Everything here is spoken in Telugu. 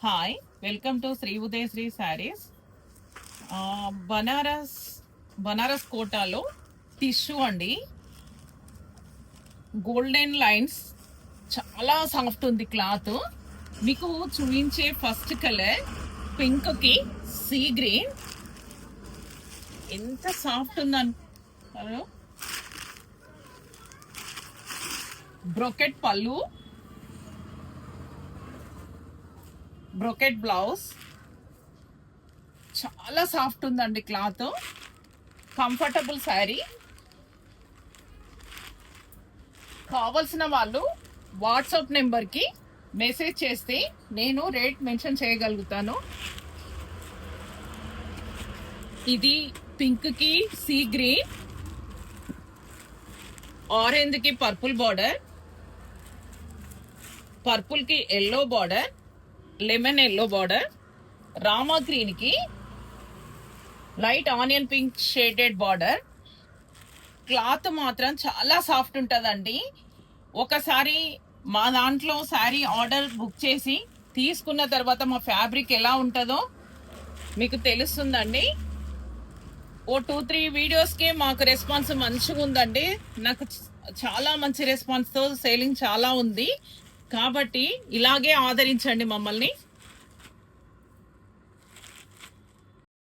Hi, welcome to Shri Uday Shri sarees. Banaras Banaras కోటాలో టిష్యూ అండి. గోల్డెన్ లైన్స్, చాలా సాఫ్ట్ ఉంది క్లాత్. మీకు చూపించే ఫస్ట్ కలర్ పింక్కి సీ గ్రీన్. ఎంత సాఫ్ట్ ఉందని బ్రోకెట్ పళ్ళు, బ్రోకెట్ బ్లౌజ్. చాలా సాఫ్ట్ ఉందండి క్లాత్. కంఫర్టబుల్ శారీ. కావాల్సిన వాళ్ళు వాట్సాప్ నెంబర్కి మెసేజ్ చేస్తే నేను రేట్ మెన్షన్ చేయగలుగుతాను. ఇది పింక్కి సీ గ్రీన్, ఆరెంజ్కి పర్పుల్ బార్డర్, పర్పుల్కి yellow border, lemon yellow border, రామా గ్రీన్కి light onion pink shaded border. Cloth మాత్రం చాలా సాఫ్ట్ ఉంటుందండి. ఒకసారి మా దాంట్లో శారీ ఆర్డర్ బుక్ చేసి తీసుకున్న తర్వాత మా ఫ్యాబ్రిక్ ఎలా ఉంటుందో మీకు తెలుస్తుందండి. ఓ 2-3 వీడియోస్కి మాకు రెస్పాన్స్ మంచిగా ఉందండి. నాకు చాలా మంచి రెస్పాన్స్తో సేలింగ్ చాలా ఉంది. కాబట్టి ఇలాగే ఆదరించండి మమ్మల్ని.